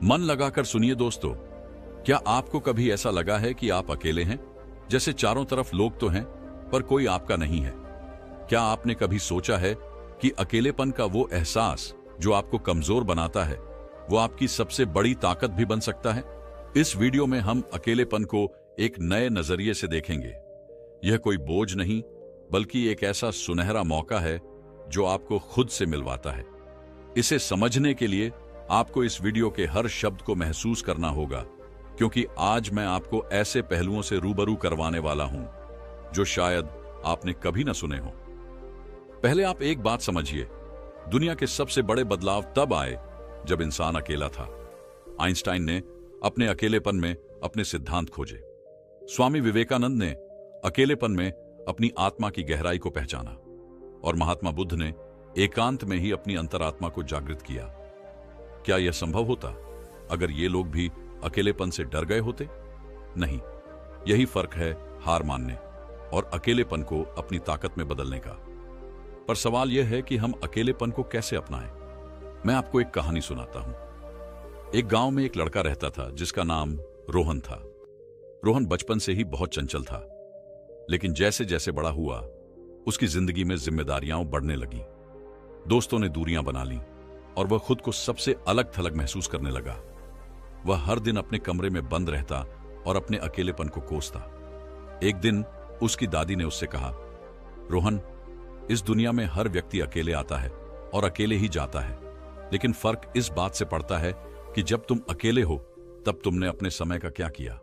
मन लगाकर सुनिए दोस्तों, क्या आपको कभी ऐसा लगा है कि आप अकेले हैं? जैसे चारों तरफ लोग तो हैं, पर कोई आपका नहीं है। क्या आपने कभी सोचा है कि अकेलेपन का वो एहसास जो आपको कमजोर बनाता है, वो आपकी सबसे बड़ी ताकत भी बन सकता है? इस वीडियो में हम अकेलेपन को एक नए नजरिए से देखेंगे। यह कोई बोझ नहीं, बल्कि एक ऐसा सुनहरा मौका है जो आपको खुद से मिलवाता है। इसे समझने के लिए आपको इस वीडियो के हर शब्द को महसूस करना होगा, क्योंकि आज मैं आपको ऐसे पहलुओं से रूबरू करवाने वाला हूं जो शायद आपने कभी न सुने हो। पहले आप एक बात समझिए, दुनिया के सबसे बड़े बदलाव तब आए जब इंसान अकेला था। आइंस्टाइन ने अपने अकेलेपन में अपने सिद्धांत खोजे। स्वामी विवेकानंद ने अकेलेपन में अपनी आत्मा की गहराई को पहचाना, और महात्मा बुद्ध ने एकांत में ही अपनी अंतरात्मा को जागृत किया। क्या यह संभव होता अगर ये लोग भी अकेलेपन से डर गए होते? नहीं। यही फर्क है हार मानने और अकेलेपन को अपनी ताकत में बदलने का। पर सवाल यह है कि हम अकेलेपन को कैसे अपनाएं? मैं आपको एक कहानी सुनाता हूं। एक गांव में एक लड़का रहता था जिसका नाम रोहन था। रोहन बचपन से ही बहुत चंचल था, लेकिन जैसे जैसे बड़ा हुआ उसकी जिंदगी में जिम्मेदारियां बढ़ने लगी। दोस्तों ने दूरियां बना ली और वह खुद को सबसे अलग थलग महसूस करने लगा। वह हर दिन अपने कमरे में बंद रहता और अपने अकेलेपन को कोसता। एक दिन उसकी दादी ने उससे कहा, रोहन, इस दुनिया में हर व्यक्ति अकेले आता है और अकेले ही जाता है, लेकिन फर्क इस बात से पड़ता है कि जब तुम अकेले हो तब तुमने अपने समय का क्या किया।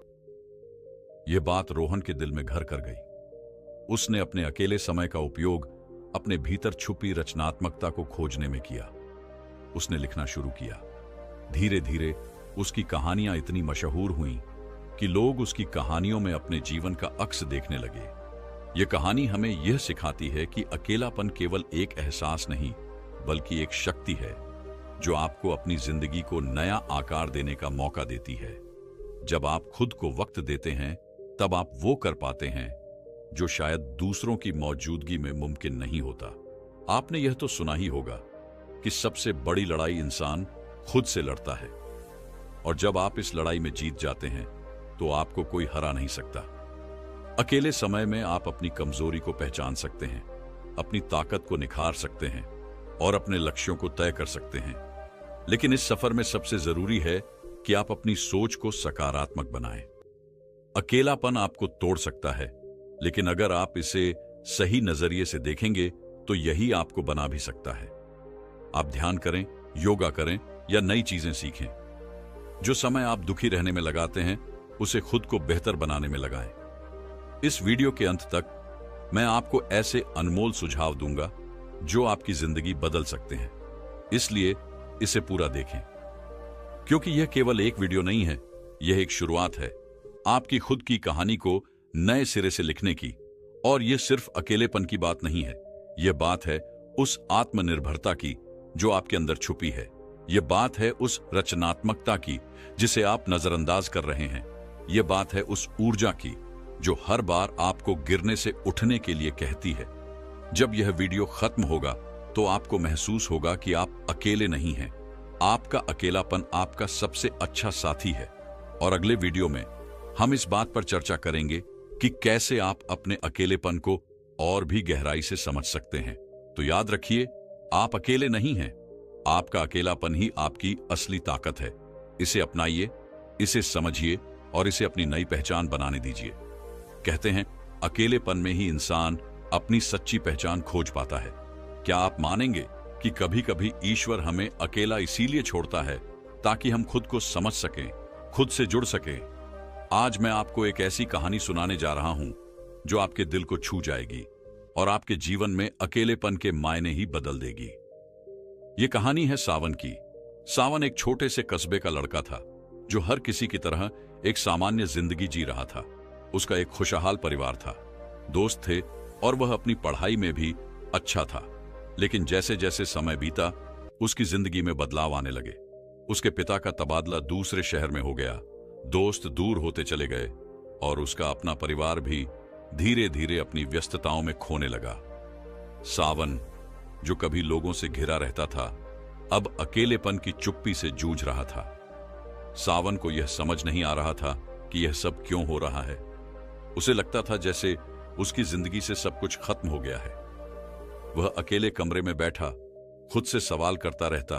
यह बात रोहन के दिल में घर कर गई। उसने अपने अकेले समय का उपयोग अपने भीतर छुपी रचनात्मकता को खोजने में किया। उसने लिखना शुरू किया। धीरे धीरे उसकी कहानियां इतनी मशहूर हुईं कि लोग उसकी कहानियों में अपने जीवन का अक्स देखने लगे। यह कहानी हमें यह सिखाती है कि अकेलापन केवल एक एहसास नहीं, बल्कि एक शक्ति है जो आपको अपनी जिंदगी को नया आकार देने का मौका देती है। जब आप खुद को वक्त देते हैं, तब आप वो कर पाते हैं जो शायद दूसरों की मौजूदगी में मुमकिन नहीं होता। आपने यह तो सुना ही होगा कि सबसे बड़ी लड़ाई इंसान खुद से लड़ता है, और जब आप इस लड़ाई में जीत जाते हैं तो आपको कोई हरा नहीं सकता। अकेले समय में आप अपनी कमजोरी को पहचान सकते हैं, अपनी ताकत को निखार सकते हैं और अपने लक्ष्यों को तय कर सकते हैं। लेकिन इस सफर में सबसे जरूरी है कि आप अपनी सोच को सकारात्मक बनाएं। अकेलापन आपको तोड़ सकता है, लेकिन अगर आप इसे सही नजरिए से देखेंगे तो यही आपको बना भी सकता है। आप ध्यान करें, योगा करें या नई चीजें सीखें। जो समय आप दुखी रहने में लगाते हैं, उसे खुद को बेहतर बनाने में लगाएं। इस वीडियो के अंत तक मैं आपको ऐसे अनमोल सुझाव दूंगा जो आपकी जिंदगी बदल सकते हैं। इसलिए इसे पूरा देखें, क्योंकि यह केवल एक वीडियो नहीं है, यह एक शुरुआत है आपकी खुद की कहानी को नए सिरे से लिखने की। और यह सिर्फ अकेलेपन की बात नहीं है, यह बात है उस आत्मनिर्भरता की जो आपके अंदर छुपी है। यह बात है उस रचनात्मकता की जिसे आप नजरअंदाज कर रहे हैं। यह बात है उस ऊर्जा की जो हर बार आपको गिरने से उठने के लिए कहती है। जब यह वीडियो खत्म होगा तो आपको महसूस होगा कि आप अकेले नहीं हैं। आपका अकेलापन आपका सबसे अच्छा साथी है। और अगले वीडियो में हम इस बात पर चर्चा करेंगे कि कैसे आप अपने अकेलेपन को और भी गहराई से समझ सकते हैं। तो याद रखिए, आप अकेले नहीं हैं। आपका अकेलापन ही आपकी असली ताकत है। इसे अपनाइए, इसे समझिए और इसे अपनी नई पहचान बनाने दीजिए। कहते हैं, अकेलेपन में ही इंसान अपनी सच्ची पहचान खोज पाता है। क्या आप मानेंगे कि कभी कभी ईश्वर हमें अकेला इसीलिए छोड़ता है ताकि हम खुद को समझ सकें, खुद से जुड़ सकें? आज मैं आपको एक ऐसी कहानी सुनाने जा रहा हूं जो आपके दिल को छू जाएगी और आपके जीवन में अकेलेपन के मायने ही बदल देगी। यह कहानी है सावन की। सावन एक छोटे से कस्बे का लड़का था जो हर किसी की तरह एक सामान्य जिंदगी जी रहा था। उसका एक खुशहाल परिवार था, दोस्त थे और वह अपनी पढ़ाई में भी अच्छा था। लेकिन जैसे जैसे समय बीता, उसकी जिंदगी में बदलाव आने लगे। उसके पिता का तबादला दूसरे शहर में हो गया, दोस्त दूर होते चले गए और उसका अपना परिवार भी धीरे धीरे अपनी व्यस्तताओं में खोने लगा। सावन, जो कभी लोगों से घिरा रहता था, अब अकेलेपन की चुप्पी से जूझ रहा था। सावन को यह समझ नहीं आ रहा था कि यह सब क्यों हो रहा है। उसे लगता था जैसे उसकी जिंदगी से सब कुछ खत्म हो गया है। वह अकेले कमरे में बैठा खुद से सवाल करता रहता,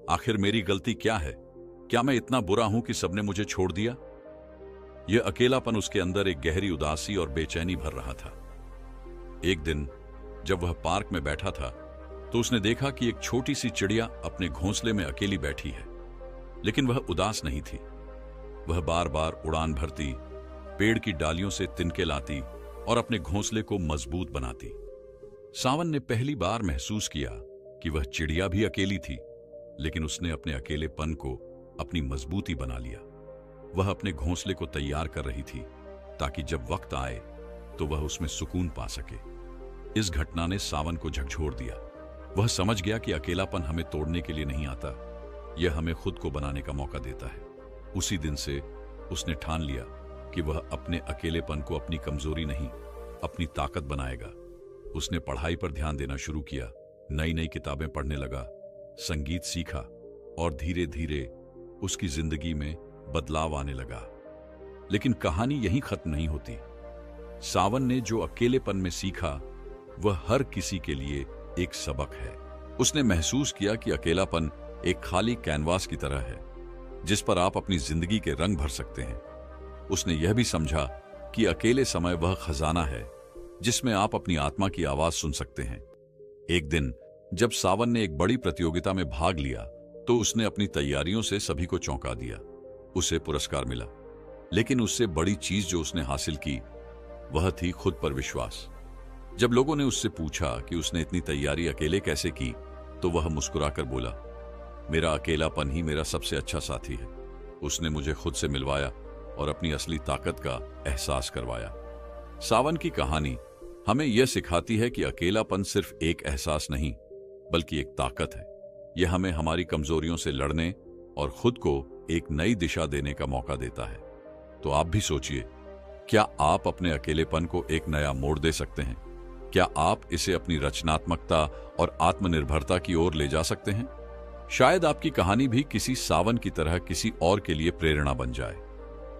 आखिर मेरी गलती क्या है? क्या मैं इतना बुरा हूं कि सबने मुझे छोड़ दिया? यह अकेलापन उसके अंदर एक गहरी उदासी और बेचैनी भर रहा था। एक दिन जब वह पार्क में बैठा था तो उसने देखा कि एक छोटी सी चिड़िया अपने घोंसले में अकेली बैठी है, लेकिन वह उदास नहीं थी। वह बार बार उड़ान भरती, पेड़ की डालियों से तिनके लाती और अपने घोंसले को मजबूत बनाती। सावन ने पहली बार महसूस किया कि वह चिड़िया भी अकेली थी, लेकिन उसने अपने अकेलेपन को अपनी मजबूती बना लिया। वह अपने घोंसले को तैयार कर रही थी ताकि जब वक्त आए तो वह उसमें सुकून पा सके। इस घटना ने सावन को झकझोर दिया। वह समझ गया कि अकेलापन हमें तोड़ने के लिए नहीं आता, यह हमें खुद को बनाने का मौका देता है। उसी दिन से उसने ठान लिया कि वह अपने अकेलेपन को अपनी कमजोरी नहीं, अपनी ताकत बनाएगा। उसने पढ़ाई पर ध्यान देना शुरू किया, नई नई किताबें पढ़ने लगा, संगीत सीखा और धीरे धीरे उसकी जिंदगी में बदलाव आने लगा। लेकिन कहानी यहीं खत्म नहीं होती। सावन ने जो अकेलेपन में सीखा वह हर किसी के लिए एक सबक है। उसने महसूस किया कि अकेलापन एक खाली कैनवास की तरह है जिस पर आप अपनी जिंदगी के रंग भर सकते हैं। उसने यह भी समझा कि अकेले समय वह खजाना है जिसमें आप अपनी आत्मा की आवाज सुन सकते हैं। एक दिन जब सावन ने एक बड़ी प्रतियोगिता में भाग लिया तो उसने अपनी तैयारियों से सभी को चौंका दिया। उसे पुरस्कार मिला, लेकिन उससे बड़ी चीज जो उसने हासिल की वह थी खुद पर विश्वास। जब लोगों ने उससे पूछा कि उसने इतनी तैयारी अकेले कैसे की, तो वह मुस्कुराकर बोला, मेरा अकेलापन ही मेरा सबसे अच्छा साथी है। उसने मुझे खुद से मिलवाया और अपनी असली ताकत का एहसास करवाया। सावन की कहानी हमें यह सिखाती है कि अकेलापन सिर्फ एक एहसास नहीं बल्कि एक ताकत है। यह हमें हमारी कमजोरियों से लड़ने और खुद को एक नई दिशा देने का मौका देता है। तो आप भी सोचिए, क्या आप अपने अकेलेपन को एक नया मोड़ दे सकते हैं? क्या आप इसे अपनी रचनात्मकता और आत्मनिर्भरता की ओर ले जा सकते हैं? शायद आपकी कहानी भी किसी सावन की तरह किसी और के लिए प्रेरणा बन जाए।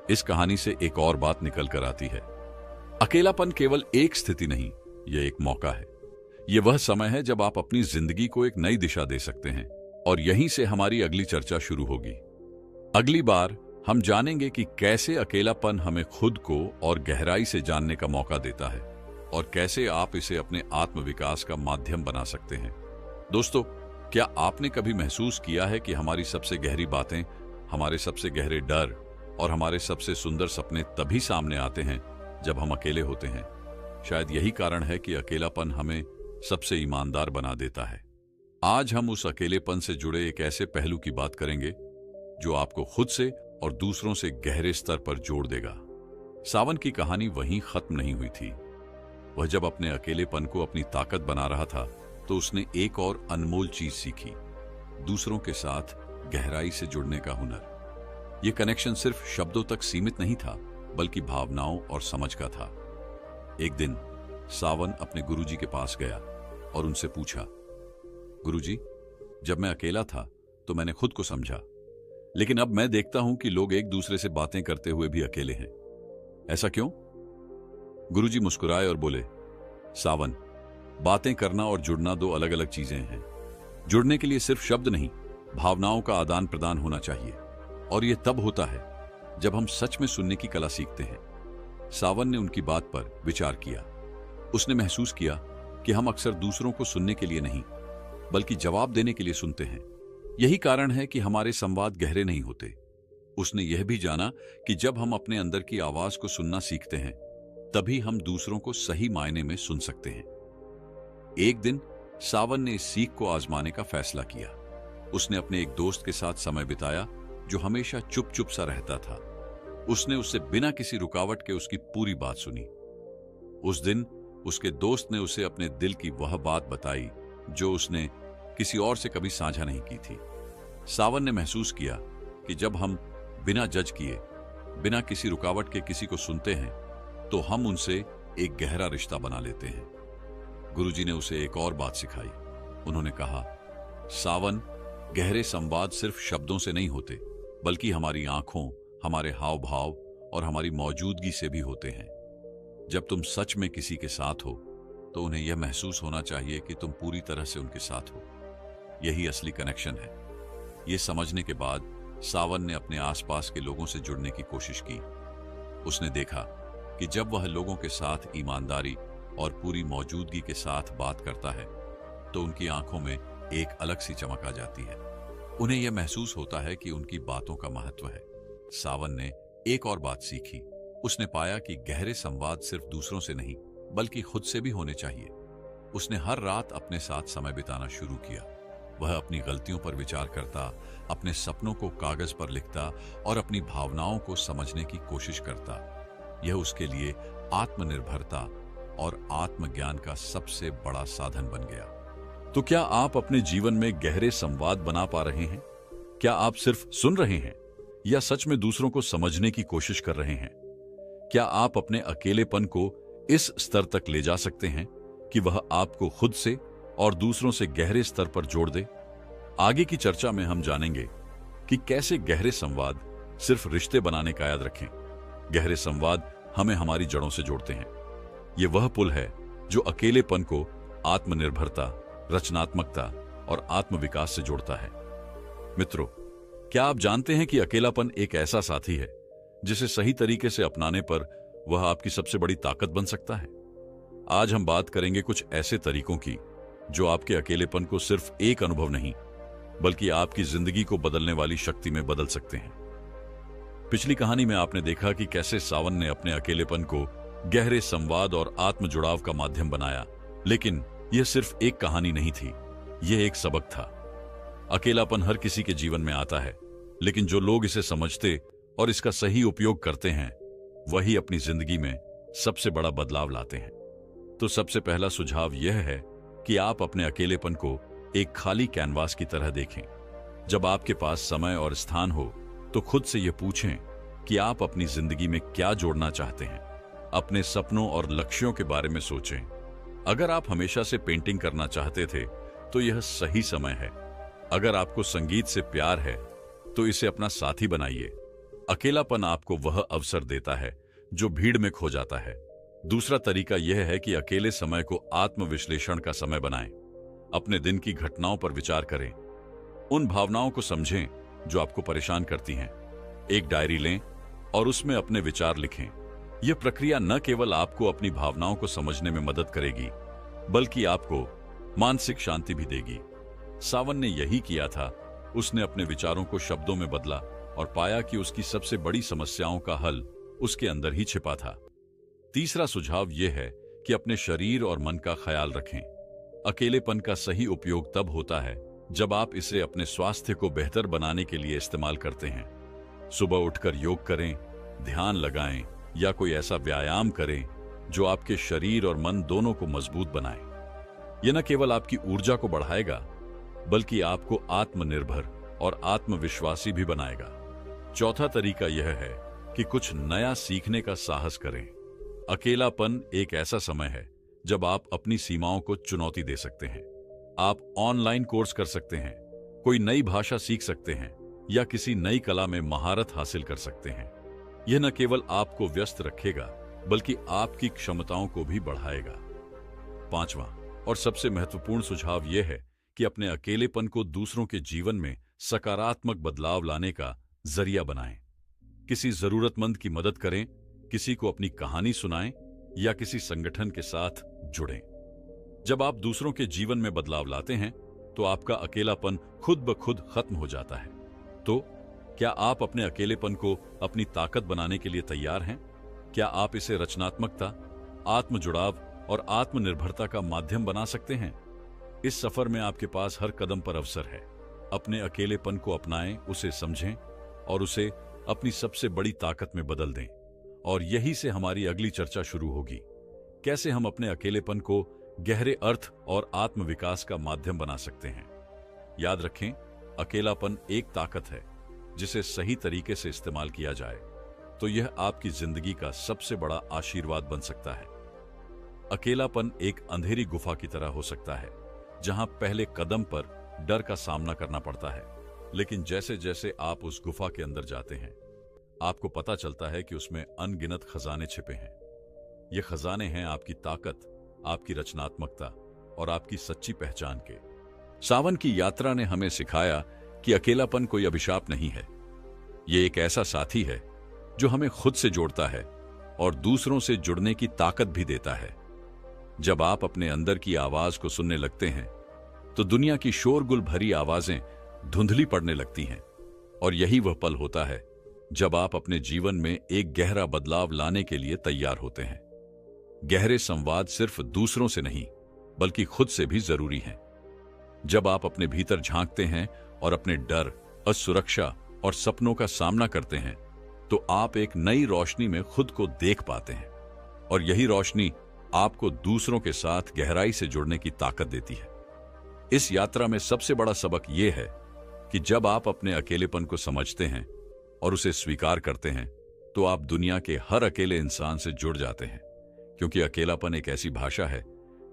इस कहानी से एक और बात निकल कर आती है, अकेलापन केवल एक स्थिति नहीं, यह एक मौका है। यह वह समय है जब आप अपनी जिंदगी को एक नई दिशा दे सकते हैं। और यहीं से हमारी अगली चर्चा शुरू होगी। अगली बार हम जानेंगे कि कैसे अकेलापन हमें खुद को और गहराई से जानने का मौका देता है और कैसे आप इसे अपने आत्मविकास का माध्यम बना सकते हैं। दोस्तों, क्या आपने कभी महसूस किया है कि हमारी सबसे गहरी बातें, हमारे सबसे गहरे डर और हमारे सबसे सुंदर सपने तभी सामने आते हैं जब हम अकेले होते हैं? शायद यही कारण है कि अकेलापन हमें सबसे ईमानदार बना देता है। आज हम उस अकेलेपन से जुड़े एक ऐसे पहलू की बात करेंगे जो आपको खुद से और दूसरों से गहरे स्तर पर जोड़ देगा। सावन की कहानी वहीं खत्म नहीं हुई थी। वह जब अपने अकेलेपन को अपनी ताकत बना रहा था तो उसने एक और अनमोल चीज सीखी, दूसरों के साथ गहराई से जुड़ने का हुनर। यह कनेक्शन सिर्फ शब्दों तक सीमित नहीं था बल्कि भावनाओं और समझ का था। एक दिन सावन अपने गुरुजी के पास गया और उनसे पूछा, गुरुजी, जब मैं अकेला था तो मैंने खुद को समझा, लेकिन अब मैं देखता हूं कि लोग एक दूसरे से बातें करते हुए भी अकेले हैं। ऐसा क्यों? गुरुजी मुस्कुराए और बोले, सावन, बातें करना और जुड़ना दो अलग अलग चीजें हैं। जुड़ने के लिए सिर्फ शब्द नहीं, भावनाओं का आदान प्रदान होना चाहिए। और यह तब होता है जब हम सच में सुनने की कला सीखते हैं। सावन ने उनकी बात पर विचार किया। उसने महसूस किया कि हम अक्सर दूसरों को सुनने के लिए नहीं बल्कि जवाब देने के लिए सुनते हैं। यही कारण है कि हमारे संवाद गहरे नहीं होते। उसने यह भी जाना कि जब हम अपने अंदर की आवाज को सुनना सीखते हैं तभी हम दूसरों को सही मायने में सुन सकते हैं। एक दिन सावन ने इस सीख को आजमाने का फैसला किया। उसने अपने एक दोस्त के साथ समय बिताया जो हमेशा चुप चुप सा रहता था। उसने उससे बिना किसी रुकावट के उसकी पूरी बात सुनी। उस दिन उसके दोस्त ने उसे अपने दिल की वह बात बताई जो उसने किसी और से कभी साझा नहीं की थी। सावन ने महसूस किया कि जब हम बिना जज किए, बिना किसी रुकावट के किसी को सुनते हैं तो हम उनसे एक गहरा रिश्ता बना लेते हैं। गुरुजी ने उसे एक और बात सिखाई। उन्होंने कहा, सावन, गहरे संवाद सिर्फ शब्दों से नहीं होते बल्कि हमारी आंखों, हमारे हाव भाव और हमारी मौजूदगी से भी होते हैं। जब तुम सच में किसी के साथ हो तो उन्हें यह महसूस होना चाहिए कि तुम पूरी तरह से उनके साथ हो। यही असली कनेक्शन है। यह समझने के बाद सावन ने अपने आसपास के लोगों से जुड़ने की कोशिश की। उसने देखा कि जब वह लोगों के साथ ईमानदारी और पूरी मौजूदगी के साथ बात करता है तो उनकी आंखों में एक अलग सी चमक आ जाती है। उन्हें यह महसूस होता है कि उनकी बातों का महत्व है। सावन ने एक और बात सीखी। उसने पाया कि गहरे संवाद सिर्फ दूसरों से नहीं बल्कि खुद से भी होने चाहिए। उसने हर रात अपने साथ समय बिताना शुरू किया। वह अपनी गलतियों पर विचार करता, अपने सपनों को कागज पर लिखता और अपनी भावनाओं को समझने की कोशिश करता। यह उसके लिए आत्मनिर्भरता और आत्मज्ञान का सबसे बड़ा साधन बन गया। तो क्या आप अपने जीवन में गहरे संवाद बना पा रहे हैं? क्या आप सिर्फ सुन रहे हैं या सच में दूसरों को समझने की कोशिश कर रहे हैं? क्या आप अपने अकेलेपन को इस स्तर तक ले जा सकते हैं कि वह आपको खुद से और दूसरों से गहरे स्तर पर जोड़ दे? आगे की चर्चा में हम जानेंगे कि कैसे गहरे संवाद सिर्फ रिश्ते बनाने का याद रखें। गहरे संवाद हमें हमारी जड़ों से जोड़ते हैं। यह वह पुल है जो अकेलेपन को आत्मनिर्भरता, रचनात्मकता और आत्मविकास से जोड़ता है। मित्रों, क्या आप जानते हैं कि अकेलापन एक ऐसा साथी है जिसे सही तरीके से अपनाने पर वह आपकी सबसे बड़ी ताकत बन सकता है? आज हम बात करेंगे कुछ ऐसे तरीकों की जो आपके अकेलेपन को सिर्फ एक अनुभव नहीं बल्कि आपकी जिंदगी को बदलने वाली शक्ति में बदल सकते हैं। पिछली कहानी में आपने देखा कि कैसे सावन ने अपने अकेलेपन को गहरे संवाद और आत्म जुड़ाव का माध्यम बनाया। लेकिन यह सिर्फ एक कहानी नहीं थी, यह एक सबक था। अकेलापन हर किसी के जीवन में आता है, लेकिन जो लोग इसे समझते और इसका सही उपयोग करते हैं वही अपनी जिंदगी में सबसे बड़ा बदलाव लाते हैं। तो सबसे पहला सुझाव यह है कि आप अपने अकेलेपन को एक खाली कैनवास की तरह देखें। जब आपके पास समय और स्थान हो तो खुद से यह पूछें कि आप अपनी जिंदगी में क्या जोड़ना चाहते हैं। अपने सपनों और लक्ष्यों के बारे में सोचें। अगर आप हमेशा से पेंटिंग करना चाहते थे तो यह सही समय है। अगर आपको संगीत से प्यार है तो इसे अपना साथी बनाइए। अकेलापन आपको वह अवसर देता है जो भीड़ में खो जाता है। दूसरा तरीका यह है कि अकेले समय को आत्मविश्लेषण का समय बनाएं। अपने दिन की घटनाओं पर विचार करें। उन भावनाओं को समझें जो आपको परेशान करती हैं। एक डायरी लें और उसमें अपने विचार लिखें। यह प्रक्रिया न केवल आपको अपनी भावनाओं को समझने में मदद करेगी बल्कि आपको मानसिक शांति भी देगी। सावन ने यही किया था। उसने अपने विचारों को शब्दों में बदला और पाया कि उसकी सबसे बड़ी समस्याओं का हल उसके अंदर ही छिपा था। तीसरा सुझाव यह है कि अपने शरीर और मन का ख्याल रखें। अकेलेपन का सही उपयोग तब होता है जब आप इसे अपने स्वास्थ्य को बेहतर बनाने के लिए इस्तेमाल करते हैं। सुबह उठकर योग करें, ध्यान लगाएं या कोई ऐसा व्यायाम करें जो आपके शरीर और मन दोनों को मजबूत बनाए। यह न केवल आपकी ऊर्जा को बढ़ाएगा बल्कि आपको आत्मनिर्भर और आत्मविश्वासी भी बनाएगा। चौथा तरीका यह है कि कुछ नया सीखने का साहस करें। अकेलापन एक ऐसा समय है जब आप अपनी सीमाओं को चुनौती दे सकते हैं। आप ऑनलाइन कोर्स कर सकते हैं, कोई नई भाषा सीख सकते हैं या किसी नई कला में महारत हासिल कर सकते हैं। यह न केवल आपको व्यस्त रखेगा बल्कि आपकी क्षमताओं को भी बढ़ाएगा। पांचवा और सबसे महत्वपूर्ण सुझाव यह है कि अपने अकेलेपन को दूसरों के जीवन में सकारात्मक बदलाव लाने का जरिया बनाएं। किसी जरूरतमंद की मदद करें, किसी को अपनी कहानी सुनाएं या किसी संगठन के साथ जुड़ें। जब आप दूसरों के जीवन में बदलाव लाते हैं तो आपका अकेलापन खुद ब खुद खत्म हो जाता है। तो क्या आप अपने अकेलेपन को अपनी ताकत बनाने के लिए तैयार हैं? क्या आप इसे रचनात्मकता, आत्म जुड़ाव और आत्मनिर्भरता का माध्यम बना सकते हैं? इस सफर में आपके पास हर कदम पर अवसर है। अपने अकेलेपन को अपनाएं, उसे समझें और उसे अपनी सबसे बड़ी ताकत में बदल दें। और यही से हमारी अगली चर्चा शुरू होगी। कैसे हम अपने अकेलेपन को गहरे अर्थ और आत्मविकास का माध्यम बना सकते हैं। याद रखें, अकेलापन एक ताकत है जिसे सही तरीके से इस्तेमाल किया जाए तो यह आपकी जिंदगी का सबसे बड़ा आशीर्वाद बन सकता है। अकेलापन एक अंधेरी गुफा की तरह हो सकता है जहां पहले कदम पर डर का सामना करना पड़ता है, लेकिन जैसे जैसे आप उस गुफा के अंदर जाते हैं, आपको पता चलता है कि उसमें अनगिनत खजाने छिपे हैं। ये खजाने हैं आपकी ताकत, आपकी रचनात्मकता और आपकी सच्ची पहचान के। सावन की यात्रा ने हमें सिखाया कि अकेलापन कोई अभिशाप नहीं है। ये एक ऐसा साथी है जो हमें खुद से जोड़ता है और दूसरों से जुड़ने की ताकत भी देता है। जब आप अपने अंदर की आवाज को सुनने लगते हैं तो दुनिया की शोरगुल भरी आवाजें धुंधली पड़ने लगती हैं, और यही वह पल होता है जब आप अपने जीवन में एक गहरा बदलाव लाने के लिए तैयार होते हैं। गहरे संवाद सिर्फ दूसरों से नहीं बल्कि खुद से भी जरूरी हैं। जब आप अपने भीतर झांकते हैं और अपने डर, असुरक्षा और सपनों का सामना करते हैं तो आप एक नई रोशनी में खुद को देख पाते हैं, और यही रोशनी आपको दूसरों के साथ गहराई से जुड़ने की ताकत देती है। इस यात्रा में सबसे बड़ा सबक यह है कि जब आप अपने अकेलेपन को समझते हैं और उसे स्वीकार करते हैं तो आप दुनिया के हर अकेले इंसान से जुड़ जाते हैं, क्योंकि अकेलापन एक ऐसी भाषा है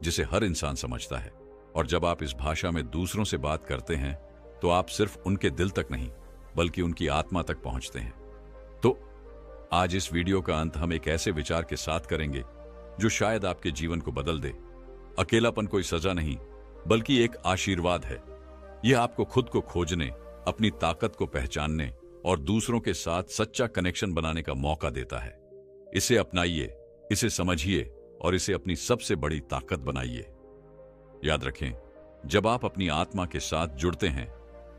जिसे हर इंसान समझता है। और जब आप इस भाषा में दूसरों से बात करते हैं तो आप सिर्फ उनके दिल तक नहीं बल्कि उनकी आत्मा तक पहुंचते हैं। तो आज इस वीडियो का अंत हम एक ऐसे विचार के साथ करेंगे जो शायद आपके जीवन को बदल दे। अकेलापन कोई सजा नहीं बल्कि एक आशीर्वाद है। यह आपको खुद को खोजने, अपनी ताकत को पहचानने और दूसरों के साथ सच्चा कनेक्शन बनाने का मौका देता है। इसे अपनाइए, इसे समझिए और इसे अपनी सबसे बड़ी ताकत बनाइए। याद रखें, जब आप अपनी आत्मा के साथ जुड़ते हैं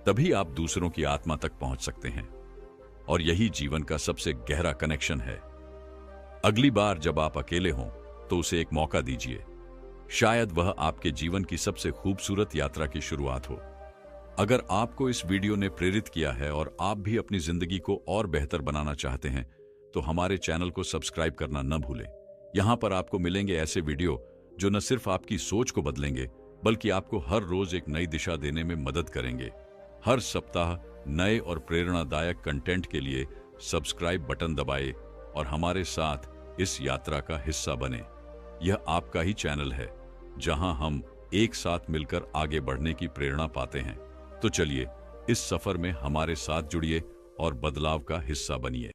तभी आप दूसरों की आत्मा तक पहुंच सकते हैं, और यही जीवन का सबसे गहरा कनेक्शन है। अगली बार जब आप अकेले हों तो उसे एक मौका दीजिए। शायद वह आपके जीवन की सबसे खूबसूरत यात्रा की शुरुआत हो। अगर आपको इस वीडियो ने प्रेरित किया है और आप भी अपनी जिंदगी को और बेहतर बनाना चाहते हैं तो हमारे चैनल को सब्सक्राइब करना न भूलें। यहां पर आपको मिलेंगे ऐसे वीडियो जो न सिर्फ आपकी सोच को बदलेंगे बल्कि आपको हर रोज एक नई दिशा देने में मदद करेंगे। हर सप्ताह नए और प्रेरणादायक कंटेंट के लिए सब्सक्राइब बटन दबाएं और हमारे साथ इस यात्रा का हिस्सा बने। यह आपका ही चैनल है जहां हम एक साथ मिलकर आगे बढ़ने की प्रेरणा पाते हैं। तो चलिए इस सफर में हमारे साथ जुड़िए और बदलाव का हिस्सा बनिए।